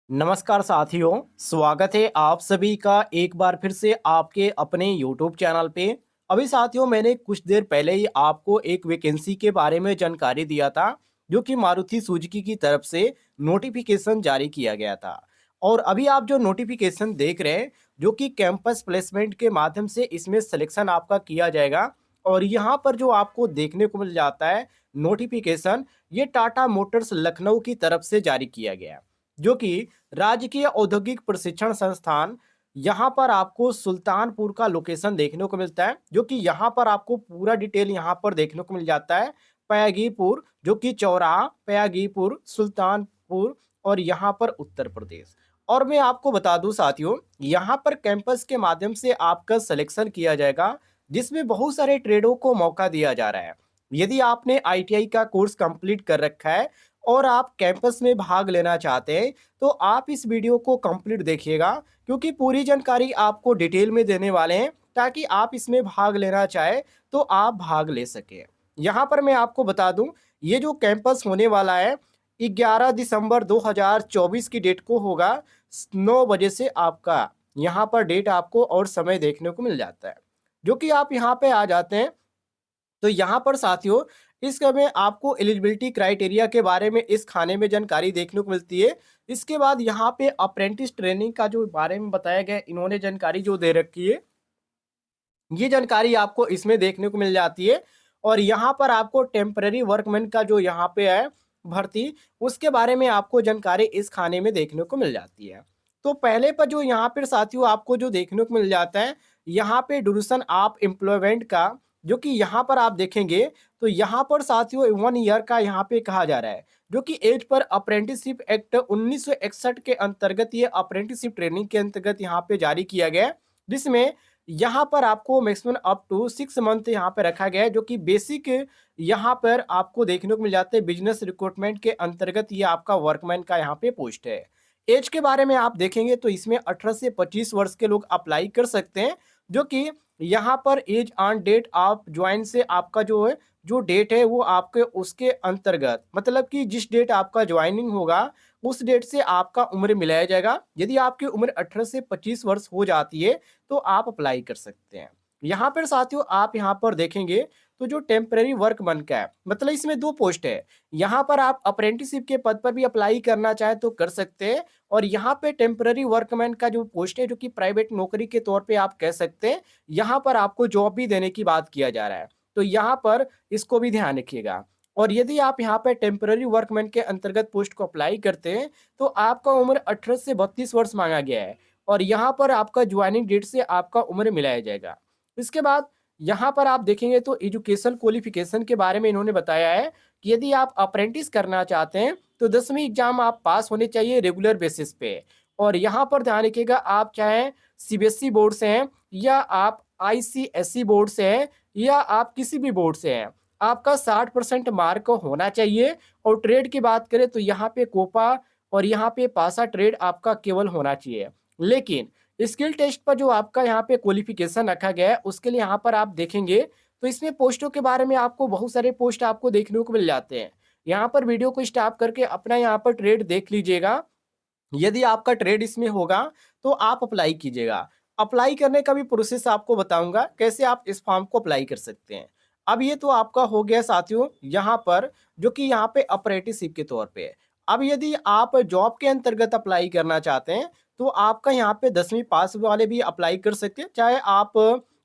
नमस्कार साथियों, स्वागत है आप सभी का एक बार फिर से आपके अपने YouTube चैनल पे। अभी साथियों मैंने कुछ देर पहले ही आपको एक वैकेंसी के बारे में जानकारी दिया था, जो कि मारुति सुजुकी की तरफ से नोटिफिकेशन जारी किया गया था। और अभी आप जो नोटिफिकेशन देख रहे हैं, जो कि कैंपस प्लेसमेंट के माध्यम से इसमें सिलेक्शन आपका किया जाएगा। और यहाँ पर जो आपको देखने को मिल जाता है नोटिफिकेशन, ये टाटा मोटर्स लखनऊ की तरफ से जारी किया गया, जो कि राजकीय औद्योगिक प्रशिक्षण संस्थान। यहाँ पर आपको सुल्तानपुर का लोकेशन देखने को मिलता है, जो कि यहाँ पर आपको पूरा डिटेल यहाँ पर देखने को मिल जाता है। पयागीपुर, जो कि चौराहा पयागीपुर सुल्तानपुर, और यहाँ पर उत्तर प्रदेश। और मैं आपको बता दूं साथियों, यहाँ पर कैंपस के माध्यम से आपका सिलेक्शन किया जाएगा, जिसमें बहुत सारे ट्रेडों को मौका दिया जा रहा है। यदि आपने आईटीआई का कोर्स कंप्लीट कर रखा है और आप कैंपस में भाग लेना चाहते हैं, तो आप इस वीडियो को कंप्लीट देखिएगा, क्योंकि पूरी जानकारी आपको डिटेल में देने वाले हैं, ताकि आप इसमें भाग लेना चाहे तो आप भाग ले सकें। यहाँ पर मैं आपको बता दूं, ये जो कैंपस होने वाला है 11 दिसंबर 2024 की डेट को होगा। 9 बजे से आपका यहाँ पर डेट आपको और समय देखने को मिल जाता है, जो कि आप यहाँ पे आ जाते हैं। तो यहाँ पर साथियों, इस में आपको एलिजिबिलिटी क्राइटेरिया के बारे में इस खाने में जानकारी देखने को मिलती है। इसके बाद यहाँ पे अप्रेंटिस ट्रेनिंग का जो बारे में बताया गया, इन्होंने जानकारी जो दे रखी है, ये जानकारी आपको इसमें देखने को मिल जाती है। और यहाँ पर आपको टेम्पररी वर्कमैन का जो यहाँ पे है भर्ती, उसके बारे में आपको जानकारी इस खाने में देखने को मिल जाती है। तो पहले पर जो यहाँ पर साथियों आपको जो देखने को मिल जाता है, यहाँ पे ड्यूरेशन ऑफ एम्प्लॉयमेंट का, जो कि यहाँ पर आप देखेंगे, तो यहाँ पर साथियों 1 ईयर का यहाँ पे कहा जा रहा है, जो कि एज पर अप्रेंटिसशिप एक्ट 1961 के अंतर्गत, ये अप्रेंटिसशिप ट्रेनिंग के अंतर्गत यहाँ पे जारी किया गया है। जिसमें यहाँ पर आपको मैक्सिमम अप टू 6 मंथ यहाँ पे रखा गया है, जो कि बेसिक यहाँ पर आपको देखने को मिल जाते हैं। बिजनेस रिक्रूटमेंट के अंतर्गत ये आपका वर्कमैन का यहाँ पे पोस्ट है। एज के बारे में आप देखेंगे तो इसमें 18 से 25 वर्ष के लोग अप्लाई कर सकते हैं, जो कि यहाँ पर एज ऑन डेट आप ज्वाइन से आपका जो है, जो डेट है वो आपके उसके अंतर्गत, मतलब कि जिस डेट आपका ज्वाइनिंग होगा उस डेट से आपका उम्र मिलाया जाएगा। यदि आपकी उम्र 18 से 25 वर्ष हो जाती है तो आप अप्लाई कर सकते हैं। यहाँ पर साथियों आप यहाँ पर देखेंगे, तो जो टेम्पररी वर्कमैन का है, मतलब इसमें 2 पोस्ट है। यहाँ पर आप अप्रेंटिसशिप के पद पर भी अप्लाई करना चाहे तो कर सकते हैं, और यहाँ पे टेम्पररी वर्कमैन का जो पोस्ट है, जो कि प्राइवेट नौकरी के तौर पे आप कह सकते हैं, यहाँ पर आपको जॉब भी देने की बात किया जा रहा है। तो यहाँ पर इसको भी ध्यान रखिएगा। और यदि आप यहाँ पे टेम्पररी वर्कमैन के अंतर्गत पोस्ट को अप्लाई करते हैं, तो आपका उम्र 18 से 32 वर्ष मांगा गया है, और यहाँ पर आपका ज्वाइनिंग डेट से आपका उम्र मिलाया जाएगा। इसके बाद यहाँ पर आप देखेंगे तो एजुकेशन क्वालिफिकेशन के बारे में इन्होंने बताया है कि यदि आप अप्रेंटिस करना चाहते हैं तो 10वीं एग्जाम आप पास होने चाहिए रेगुलर बेसिस पे। और यहाँ पर ध्यान रखिएगा, आप चाहे सीबीएसई बोर्ड से हैं, या आप आईसीएसई बोर्ड से हैं, या आप किसी भी बोर्ड से हैं, आपका 60% मार्क होना चाहिए। और ट्रेड की बात करें तो यहाँ पे कोपा और यहाँ पे पासा ट्रेड आपका केवल होना चाहिए। लेकिन स्किल टेस्ट पर जो आपका यहाँ पे क्वालिफिकेशन रखा गया है, उसके लिए यहाँ पर आप देखेंगे तो इसमें पोस्टों के बारे में आपको बहुत सारे पोस्ट आपको देखने को मिल जाते हैं। यहाँ पर वीडियो को स्टॉप करके अपना यहाँ पर ट्रेड देख लीजिएगा। यदि आपका ट्रेड इसमें होगा तो आप अप्लाई कीजिएगा। अप्लाई करने का भी प्रोसेस आपको बताऊंगा, कैसे आप इस फॉर्म को अप्लाई कर सकते हैं। अब ये तो आपका हो गया साथियों यहाँ पर, जो कि यहाँ पे अप्रेंटिसशिप के तौर पे है। अब यदि आप जॉब के अंतर्गत अप्लाई करना चाहते हैं, तो आपका यहाँ पे 10वीं पास वाले भी अप्लाई कर सकते हैं, चाहे आप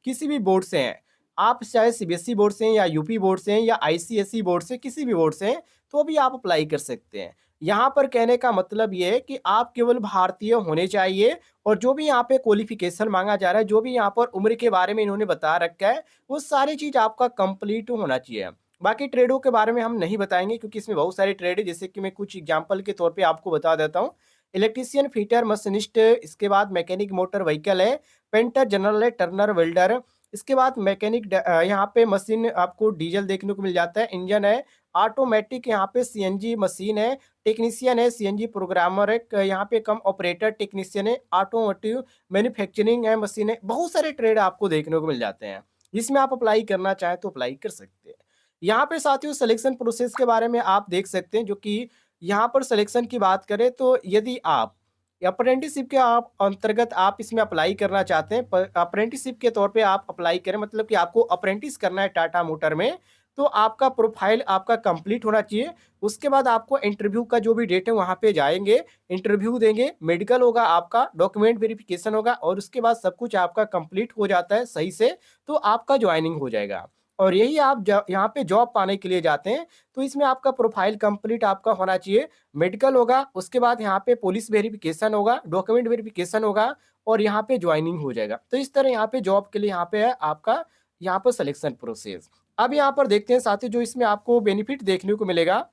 किसी भी बोर्ड से हैं। आप चाहे सीबीएसई बोर्ड से हैं, या यूपी बोर्ड से हैं, या आईसीएसई बोर्ड से, किसी भी बोर्ड से हैं, तो भी आप अप्लाई कर सकते हैं। यहाँ पर कहने का मतलब ये है कि आप केवल भारतीय होने चाहिए, और जो भी यहाँ पे क्वालिफिकेशन मांगा जा रहा है, जो भी यहाँ पर उम्र के बारे में इन्होंने बता रखा है, वो सारी चीज़ आपका कंप्लीट होना चाहिए। बाकी ट्रेडों के बारे में हम नहीं बताएंगे, क्योंकि इसमें बहुत सारे ट्रेड है, जैसे कि मैं कुछ एग्जाम्पल के तौर पे आपको बता देता हूँ। इलेक्ट्रीशियन, फिटर, मशीनिस्ट, इसके बाद मैकेनिक मोटर व्हीकल है, पेंटर जनरल है, टर्नर वेल्डर। इसके बाद मैकेनिक यहाँ पे मशीन आपको डीजल देखने को मिल जाता है, इंजन है, ऑटोमेटिक यहाँ पे सीएनजी मशीन है, टेक्नीशियन है, सीएनजी प्रोग्रामर है, यहाँ पे कम ऑपरेटर टेक्नीशियन है, ऑटोमोटिव मैन्युफैक्चरिंग है, मशीन है। बहुत सारे ट्रेड आपको देखने को मिल जाते हैं, जिसमें आप अप्लाई करना चाहें तो अप्लाई कर सकते हैं। यहाँ पे साथियों सिलेक्शन प्रोसेस के बारे में आप देख सकते हैं, जो कि यहाँ पर सिलेक्शन की बात करें तो यदि आप अप्रेंटिसशिप के आप अंतर्गत आप इसमें अप्लाई करना चाहते हैं, पर अप्रेंटिसशिप के तौर पे आप अप्लाई करें, मतलब कि आपको अप्रेंटिस करना है टाटा मोटर में, तो आपका प्रोफाइल आपका कंप्लीट होना चाहिए। उसके बाद आपको इंटरव्यू का जो भी डेट है वहाँ पे जाएँगे, इंटरव्यू देंगे, मेडिकल होगा आपका, डॉक्यूमेंट वेरिफिकेशन होगा और उसके बाद सब कुछ आपका कंप्लीट हो जाता है सही से, तो आपका जॉइनिंग हो जाएगा। और यही आप ज यहाँ पे जॉब पाने के लिए जाते हैं, तो इसमें आपका प्रोफाइल कंप्लीट आपका होना चाहिए। मेडिकल होगा, उसके बाद यहाँ पे पुलिस वेरिफिकेशन होगा, डॉक्यूमेंट वेरिफिकेशन होगा और यहाँ पे जॉइनिंग हो जाएगा। तो इस तरह यहाँ पे जॉब के लिए यहाँ पे है आपका यहाँ पर सिलेक्शन प्रोसेस। अब यहाँ पर देखते हैं साथियों, जो इसमें आपको बेनिफिट देखने को मिलेगा,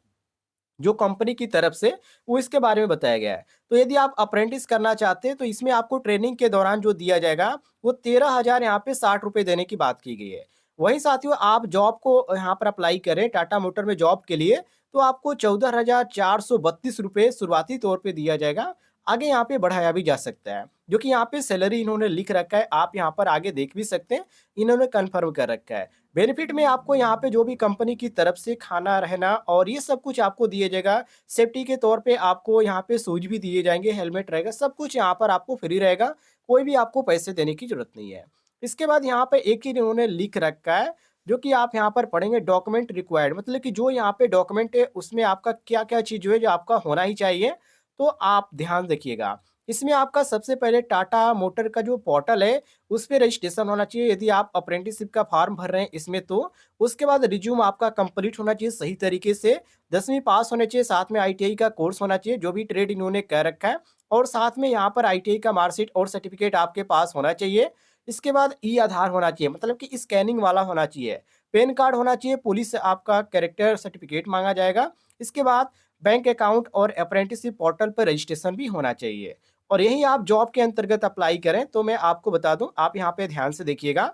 जो कंपनी की तरफ से, वो इसके बारे में बताया गया है। तो यदि आप अप्रेंटिस करना चाहते हैं, तो इसमें आपको ट्रेनिंग के दौरान जो दिया जाएगा, वो 13,000 यहाँ पे 60 रुपए देने की बात की गई है। वहीं साथियों, आप जॉब को यहाँ पर अप्लाई करें टाटा मोटर में जॉब के लिए, तो आपको 14,432 रुपए शुरुआती तौर पे दिया जाएगा। आगे यहाँ पे बढ़ाया भी जा सकता है, जो कि यहाँ पे सैलरी इन्होंने लिख रखा है, आप यहाँ पर आगे देख भी सकते हैं, इन्होंने कन्फर्म कर रखा है। बेनिफिट में आपको यहाँ पे जो भी कंपनी की तरफ से खाना, रहना और ये सब कुछ आपको दिया जाएगा। सेफ्टी के तौर पे आपको यहाँ पे शूज़ भी दिए जाएँगे, हेलमेट रहेगा, सब कुछ यहाँ पर आपको फ्री रहेगा, कोई भी आपको पैसे देने की ज़रूरत नहीं है। इसके बाद यहाँ पे एक चीज़ इन्होंने लिख रखा है, जो कि आप यहाँ पर पढ़ेंगे, डॉक्यूमेंट रिक्वायर्ड, मतलब कि जो यहाँ पे डॉक्यूमेंट है, उसमें आपका क्या-क्या चीज़ जो है, जो आपका होना ही चाहिए, तो आप ध्यान रखिएगा। इसमें आपका सबसे पहले टाटा मोटर का जो पोर्टल है, उस पे रजिस्ट्रेशन होना चाहिए, यदि आप अप्रेंटिसशिप का फॉर्म भर रहे हैं इसमें तो। उसके बाद रिज्यूम आपका कंप्लीट होना चाहिए सही तरीके से, 10वीं पास होने चाहिए, साथ में आईटीआई का कोर्स होना चाहिए, जो भी ट्रेड इन्होंने कह रखा है, और साथ में यहाँ पर आईटीआई का मार्कशीट और सर्टिफिकेट आपके पास होना चाहिए। इसके बाद ई-आधार होना चाहिए, मतलब कि स्कैनिंग वाला होना चाहिए। पैन कार्ड होना चाहिए, पुलिस से आपका कैरेक्टर सर्टिफिकेट माँगा जाएगा। इसके बाद बैंक अकाउंट और अप्रेंटिसशिप पोर्टल पर रजिस्ट्रेशन भी होना चाहिए। और यही आप जॉब के अंतर्गत अप्लाई करें, तो मैं आपको बता दूं, आप यहाँ पे ध्यान से देखिएगा।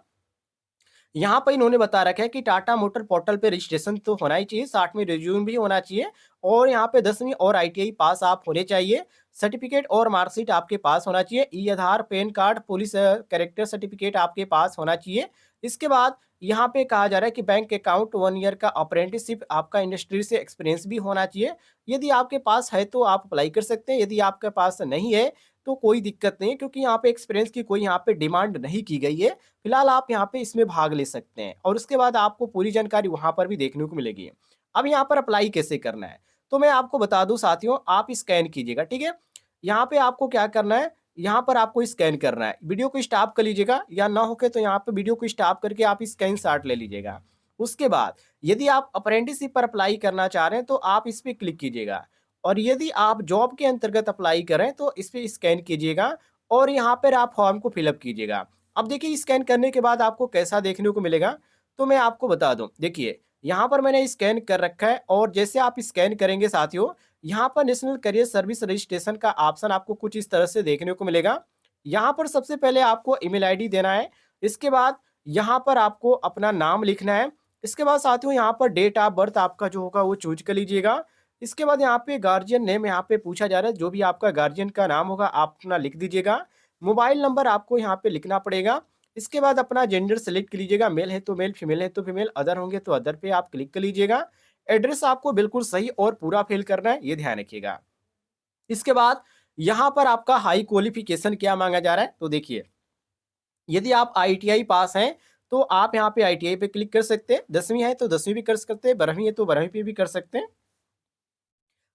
यहाँ पर इन्होंने बता रखा है कि टाटा मोटर पोर्टल पे रजिस्ट्रेशन तो होना ही चाहिए, साथ में रिज्यूम भी होना चाहिए और यहाँ पे 10वीं और आईटीआई पास आप होने चाहिए। सर्टिफिकेट और मार्कशीट आपके पास होना चाहिए। E Aadhaar, PAN card, police character certificate आपके पास होना चाहिए। इसके बाद यहाँ पे कहा जा रहा है कि बैंक अकाउंट, 1 ईयर का अप्रेंटिसशिप, आपका इंडस्ट्री से एक्सपीरियंस भी होना चाहिए। यदि आपके पास है तो आप अप्लाई कर सकते हैं, यदि आपके पास नहीं है तो कोई दिक्कत नहीं है, क्योंकि यहाँ पे एक्सपीरियंस की कोई यहाँ पे डिमांड नहीं की गई है। फिलहाल आप यहाँ पे इसमें भाग ले सकते हैं और उसके बाद आपको पूरी जानकारी वहाँ पर भी देखने को मिलेगी। अब यहाँ पर अप्लाई कैसे करना है, तो मैं आपको बता दूँ साथियों, आप स्कैन कीजिएगा, ठीक है? यहाँ पे आपको क्या करना है, यहाँ पर आपको स्कैन करना है। वीडियो को स्टॉप कर लीजिएगा, या ना होके तो यहाँ पे वीडियो को स्टॉप करके आप स्क्रीनशॉट ले लीजिएगा। उसके बाद यदि आप अप्रेंटिसशिप पर अप्लाई करना चाह रहे हैं, तो आप इस पे क्लिक कीजिएगा, और यदि आप जॉब के अंतर्गत अप्लाई करें, तो इस पे स्कैन कीजिएगा और यहाँ पर आप फॉर्म को फिलअप कीजिएगा। अब देखिए, स्कैन करने के बाद आपको कैसा देखने को मिलेगा, तो मैं आपको बता दूं। देखिए, यहाँ पर मैंने स्कैन कर रखा है, और जैसे आप स्कैन करेंगे साथियों, यहाँ पर नेशनल करियर सर्विस रजिस्ट्रेशन का ऑप्शन आपको कुछ इस तरह से देखने को मिलेगा। यहाँ पर सबसे पहले आपको ईमेल आईडी देना है। इसके बाद यहाँ पर आपको अपना नाम लिखना है। इसके बाद साथियों, यहाँ पर डेट ऑफ बर्थ आपका जो होगा वो चूज कर लीजिएगा। इसके बाद यहाँ पे गार्जियन नेम यहाँ पे पूछा जा रहा है, जो भी आपका गार्जियन का नाम होगा आप अपना लिख दीजिएगा। मोबाइल नंबर आपको यहाँ पे लिखना पड़ेगा। इसके बाद अपना जेंडर सेलेक्ट कर लीजिएगा, मेल है तो मेल, फीमेल है तो फीमेल, अदर होंगे तो अदर पे आप क्लिक कर लीजिएगा। एड्रेस आपको बिल्कुल सही और पूरा फिल करना है, ये ध्यान रखिएगा। इसके बाद यहाँ पर आपका हाई क्वालिफिकेशन क्या मांगा जा रहा है, तो देखिए, यदि आप आईटीआई पास हैं, तो आप यहाँ पे आईटीआई पे क्लिक कर सकते हैं। 10वीं है तो 10वीं भी कर सकते हैं, 12वीं है तो 12वीं पे भी कर सकते हैं।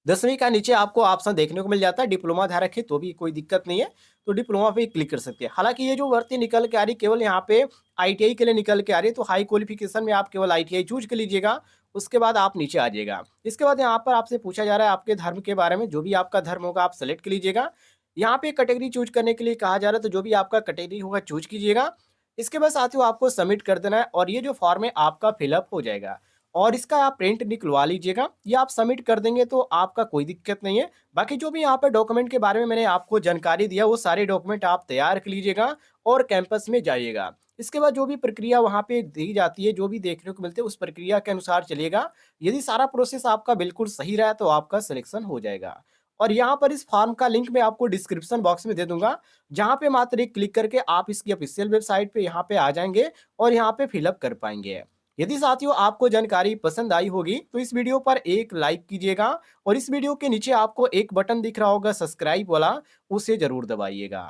10वीं का नीचे आपको ऑप्शन देखने को मिल जाता है, डिप्लोमा धारक है तो भी कोई दिक्कत नहीं है, तो डिप्लोमा पे क्लिक कर सकते हैं। हालांकि ये जो भर्ती निकल के आ रही, केवल यहाँ पे आईटीआई के लिए निकल के आ रही है, तो हाई क्वालिफिकेशन में आप केवल आईटीआई चूज कर लीजिएगा। उसके बाद आप नीचे आ जाइएगा। इसके बाद यहाँ पर आपसे पूछा जा रहा है आपके धर्म के बारे में, जो भी आपका धर्म होगा आप सेलेक्ट कर लीजिएगा। यहाँ पे कैटेगरी चूज करने के लिए कहा जा रहा है, तो जो भी आपका कैटेगरी होगा चूज कीजिएगा। इसके बाद साथियों, आपको सबमिट कर देना है, और ये जो फॉर्म है आपका फिलअप हो जाएगा, और इसका आप प्रिंट निकलवा लीजिएगा। ये आप सबमिट कर देंगे तो आपका कोई दिक्कत नहीं है। बाकी जो भी यहाँ पे डॉक्यूमेंट के बारे में मैंने आपको जानकारी दिया, वो सारे डॉक्यूमेंट आप तैयार कर लीजिएगा और कैंपस में जाइएगा। इसके बाद जो भी प्रक्रिया वहाँ पे दी जाती है, जो भी देखने को मिलते हैं, उस प्रक्रिया के अनुसार चलिएगा। यदि सारा प्रोसेस आपका बिल्कुल सही रहा तो आपका सिलेक्शन हो जाएगा। और यहाँ पर इस फॉर्म का लिंक मैं आपको डिस्क्रिप्शन बॉक्स में दे दूंगा, जहाँ पे मात्र एक क्लिक करके आप इसकी ऑफिशियल वेबसाइट पे यहाँ पे आ जाएंगे और यहाँ पे फिलअप कर पाएंगे। यदि साथियों आपको जानकारी पसंद आई होगी तो इस वीडियो पर एक लाइक कीजिएगा और इस वीडियो के नीचे आपको एक बटन दिख रहा होगा सब्सक्राइब वाला, उसे जरूर दबाइएगा।